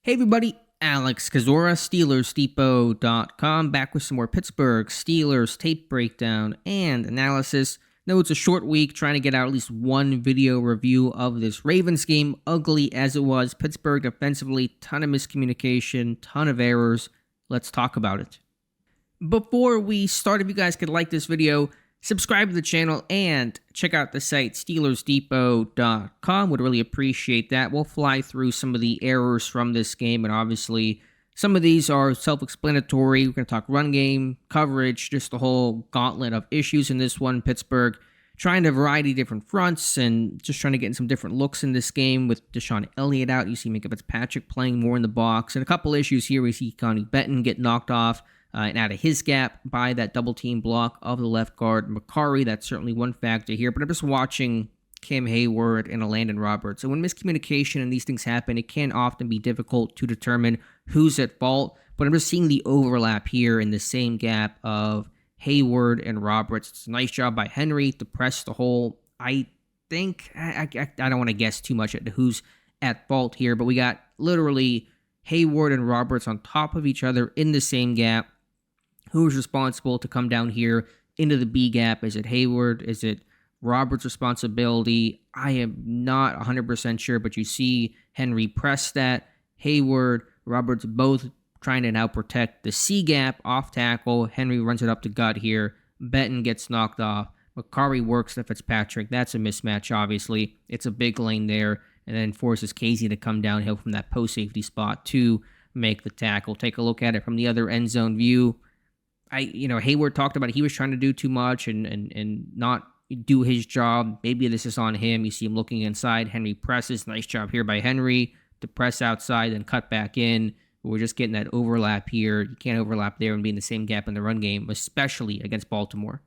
Hey everybody, Alex Kazora, SteelersDepot.com, back with some more Pittsburgh Steelers tape breakdown and analysis. No, it's a short week, trying to get out at least one video review of this Ravens game. Ugly as it was, Pittsburgh defensively, ton of miscommunication, ton of errors. Let's talk about it. Before we start, if you guys could like this video, subscribe to the channel, and check out the site, SteelersDepot.com. Would really appreciate that. We'll fly through some of the errors from this game, and obviously some of these are self-explanatory. We're going to talk run game, coverage, just the whole gauntlet of issues in this one. Pittsburgh trying a variety of different fronts and just trying to get in some different looks in this game with Deshaun Elliott out. You see Minka Fitzpatrick playing more in the box, and a couple issues here. We see Connie Benton get knocked off and out of his gap by that double team block of the left guard, Makari. That's certainly one factor here. But I'm just watching Cam Hayward and Landon Roberts. So when miscommunication and these things happen, it can often be difficult to determine who's at fault. But I'm just seeing the overlap here in the same gap of Hayward and Roberts. It's a nice job by Henry to press the hole. I think, I don't want to guess too much at who's at fault here, but we got literally Hayward and Roberts on top of each other in the same gap. Who's responsible to come down here into the B gap? Is it Hayward? Is it Roberts' responsibility? I am not 100% sure, but you see Henry press that. Hayward, Roberts both trying to now protect the C gap off tackle. Henry runs it up to gut here. Benton gets knocked off. Makari works to Fitzpatrick. That's a mismatch, obviously. It's a big lane there, and then forces Casey to come downhill from that post safety spot to make the tackle. Take a look at it from the other end zone view. Hayward talked about he was trying to do too much and not do his job. Maybe this is on him. You see him looking inside. Henry presses. Nice job here by Henry to press outside and cut back in. We're just getting that overlap here. You can't overlap there and be in the same gap in the run game, especially against Baltimore.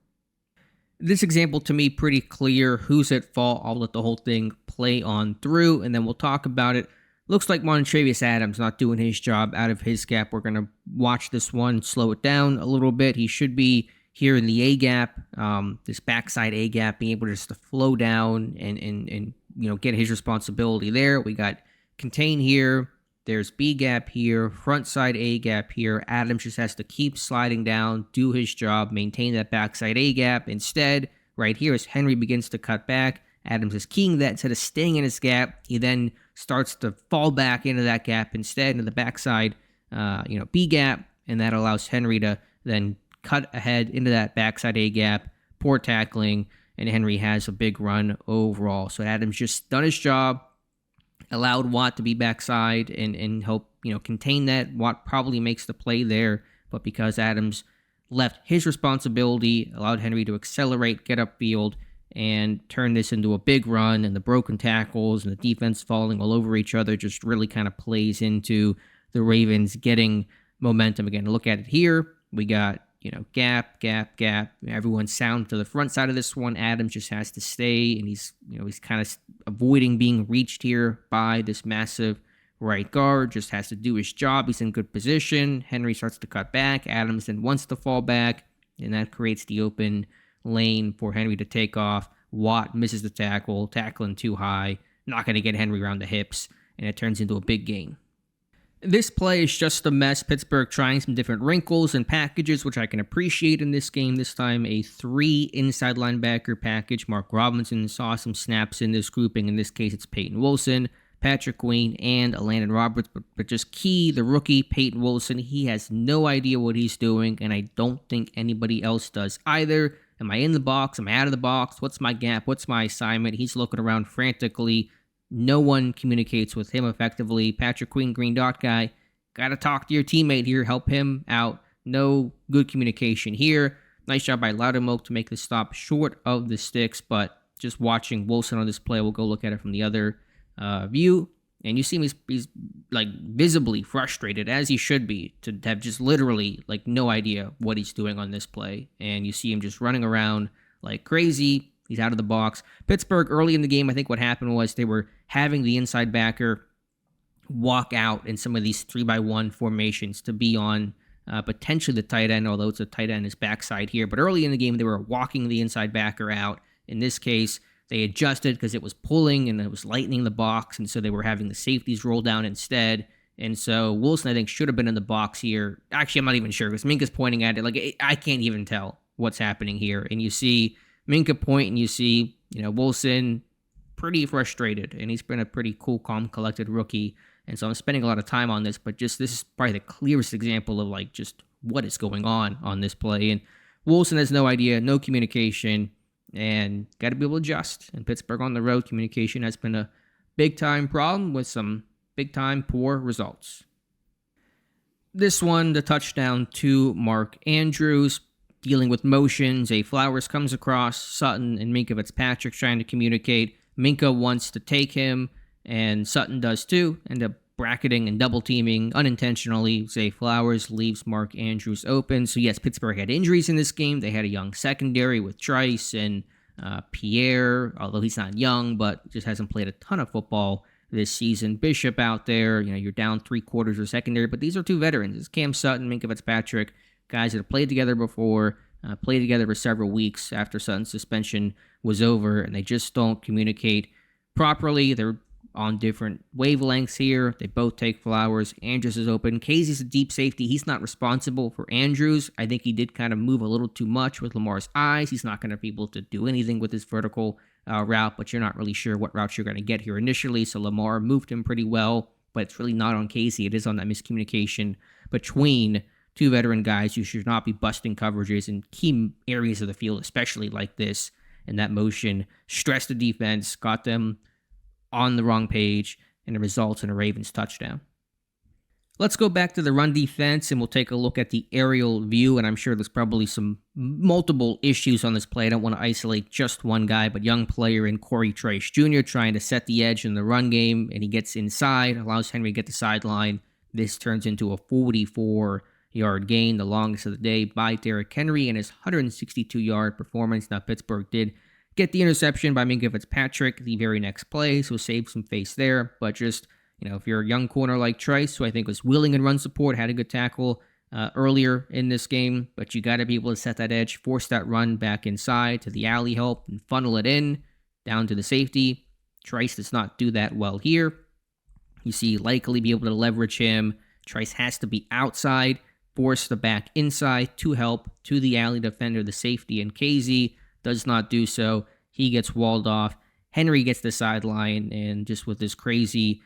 This example, to me, pretty clear. Who's at fault? I'll let the whole thing play on through, and then we'll talk about it. Looks like Montravius Adams not doing his job out of his gap. We're going to watch this one, slow it down a little bit. He should be here in the A gap, this backside A gap, being able just to flow down and get his responsibility there. We got contain here. There's B gap here, front side A gap here. Adams just has to keep sliding down, do his job, maintain that backside A gap. Instead, right here, as Henry begins to cut back, Adams is keying that instead of staying in his gap. He then starts to fall back into that gap instead, into the backside, B gap, and that allows Henry to then cut ahead into that backside A gap. Poor tackling, and Henry has a big run overall. So Adams just done his job, allowed Watt to be backside and help contain that. Watt probably makes the play there, but because Adams left his responsibility, allowed Henry to accelerate, get upfield, and turn this into a big run, and the broken tackles and the defense falling all over each other just really kind of plays into the Ravens getting momentum again. Look at it here. We got, gap, gap, gap. Everyone's sound to the front side of this one. Adams just has to stay, and he's kind of avoiding being reached here by this massive right guard. Just has to do his job. He's in good position. Henry starts to cut back. Adams then wants to fall back, and that creates the open lane for Henry to take off. Watt misses the tackle, tackling too high, not going to get Henry around the hips, and it turns into a big gain. This play is just a mess. Pittsburgh trying some different wrinkles and packages, which I can appreciate in this game. This time a 3 inside linebacker package. Mark Robinson saw some snaps in this grouping. In this case, it's Peyton Wilson, Patrick Queen, and Landon Roberts. But just key, the rookie, Peyton Wilson, he has no idea what he's doing, and I don't think anybody else does either. Am I in the box? Am I out of the box? What's my gap? What's my assignment? He's looking around frantically. No one communicates with him effectively. Patrick Queen, green dot guy, got to talk to your teammate here. Help him out. No good communication here. Nice job by Loudermilk to make the stop short of the sticks, but just watching Wilson on this play, we'll go look at it from the other view. And you see him, he's like visibly frustrated, as he should be, to have just literally like no idea what he's doing on this play. And you see him just running around like crazy. He's out of the box. Pittsburgh, early in the game, I think what happened was they were having the inside backer walk out in some of these 3-by-1 formations to be on potentially the tight end, although it's a tight end his backside here. But early in the game, they were walking the inside backer out. In this case, they adjusted because it was pulling and it was lightening the box, and so they were having the safeties roll down instead. And so Wilson, I think, should have been in the box here. Actually, I'm not even sure because Minka's pointing at it. Like, I can't even tell what's happening here. And you see Minka point and you see, Wilson pretty frustrated. And he's been a pretty cool, calm, collected rookie. And so I'm spending a lot of time on this, but just this is probably the clearest example of like just what is going on this play. And Wilson has no idea, no communication, and got to be able to adjust. And Pittsburgh on the road, communication has been a big-time problem with some big-time poor results. This one, the touchdown to Mark Andrews, dealing with motion. Zay Flowers comes across, Sutton and Minka Fitzpatrick trying to communicate. Minka wants to take him, and Sutton does too. End up bracketing and double teaming unintentionally. Zay Flowers leaves Mark Andrews open. So yes, Pittsburgh had injuries in this game. They had a young secondary with Trice and Pierre, although he's not young, but just hasn't played a ton of football this season. Bishop out there, you're down 3/4 of secondary, but these are two veterans. It's Cam Sutton, Minka Fitzpatrick, guys that have played together before, played together for several weeks after Sutton's suspension was over, and they just don't communicate properly. They're on different wavelengths here. They both take Flowers. Andrews is open. Casey's a deep safety. He's not responsible for Andrews. I think he did kind of move a little too much with Lamar's eyes. He's not going to be able to do anything with his vertical route, but you're not really sure what route you're going to get here initially. So Lamar moved him pretty well, but it's really not on Casey. It is on that miscommunication between two veteran guys who should not be busting coverages in key areas of the field, especially like this. And that motion stressed the defense, got them on the wrong page, and it results in a Ravens touchdown. Let's go back to the run defense, and we'll take a look at the aerial view, and I'm sure there's probably some multiple issues on this play. I don't want to isolate just one guy, but young player in Corey Trice Jr. trying to set the edge in the run game, and he gets inside, allows Henry to get the sideline. This turns into a 44-yard gain, the longest of the day by Derrik Henry and his 162-yard performance. Now, Pittsburgh did get the interception by Minka Fitzpatrick the very next play, so save some face there. But just, if you're a young corner like Trice, who I think was willing in run support, had a good tackle earlier in this game, but you got to be able to set that edge, force that run back inside to the alley help, and funnel it in down to the safety. Trice does not do that well here. You see likely be able to leverage him. Trice has to be outside, force the back inside to help to the alley defender, the safety, and Casey does not do so. He gets walled off. Henry gets the sideline, and just with this crazy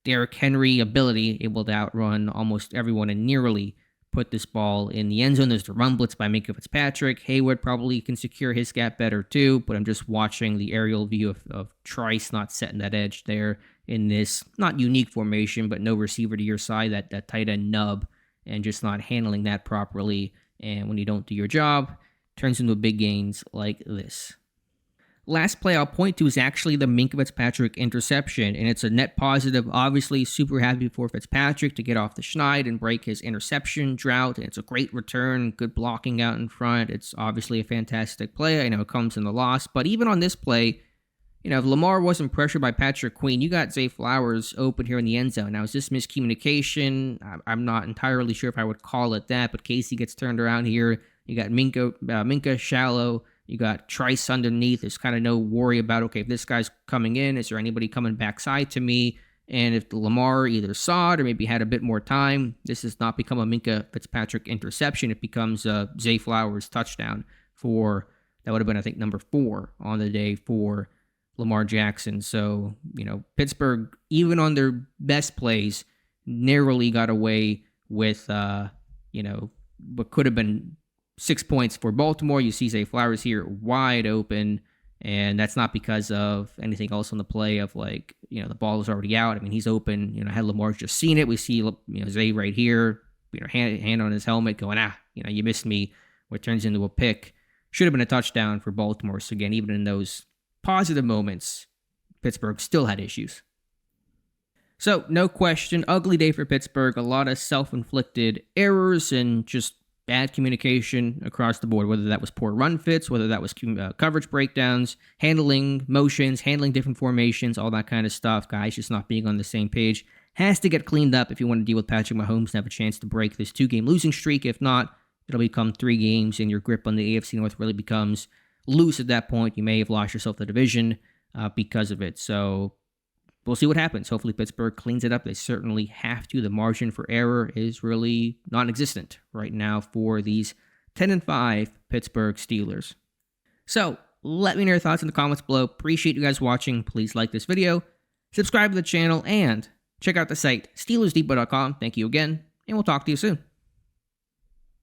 Derrik Henry ability, able to outrun almost everyone and nearly put this ball in the end zone. There's the run blitz by Minka Fitzpatrick. Hayward probably can secure his gap better too, but I'm just watching the aerial view of Trice not setting that edge there in this not unique formation, but no receiver to your side, that tight end nub, and just not handling that properly. And when you don't do your job, turns into big gains like this. Last play I'll point to is actually the Minka Fitzpatrick interception, and it's a net positive. Obviously, super happy for Fitzpatrick to get off the schneid and break his interception drought, and it's a great return, good blocking out in front. It's obviously a fantastic play. I know it comes in the loss, but even on this play, if Lamar wasn't pressured by Patrick Queen, you got Zay Flowers open here in the end zone. Now, is this miscommunication? I'm not entirely sure if I would call it that, but Casey gets turned around here. You got Minka shallow. You got Trice underneath. There's kind of no worry about, okay, if this guy's coming in, is there anybody coming backside to me? And if Lamar either saw it or maybe had a bit more time, this has not become a Minka Fitzpatrick interception. It becomes a Zay Flowers touchdown that would have been, I think, number 4 on the day for Lamar Jackson. So, Pittsburgh, even on their best plays, narrowly got away with, what could have been 6 points for Baltimore. You see Zay Flowers here wide open, and that's not because of anything else on the play of the ball is already out. I mean, he's open. Had Lamar just seen it, we see, Zay right here, hand on his helmet going, you missed me, what turns into a pick. Should have been a touchdown for Baltimore. So again, even in those positive moments, Pittsburgh still had issues. So, no question, ugly day for Pittsburgh. A lot of self-inflicted errors and just bad communication across the board, whether that was poor run fits, whether that was coverage breakdowns, handling motions, handling different formations, all that kind of stuff. Guys just not being on the same page. Has to get cleaned up if you want to deal with Patrick Mahomes and have a chance to break this 2-game losing streak. If not, it'll become 3 games, and your grip on the AFC North really becomes loose at that point. You may have lost yourself the division because of it. So, we'll see what happens. Hopefully Pittsburgh cleans it up. They certainly have to. The margin for error is really non-existent right now for these 10-5 Pittsburgh Steelers. So let me know your thoughts in the comments below. Appreciate you guys watching. Please like this video, subscribe to the channel, and check out the site, SteelersDepot.com. Thank you again, and we'll talk to you soon.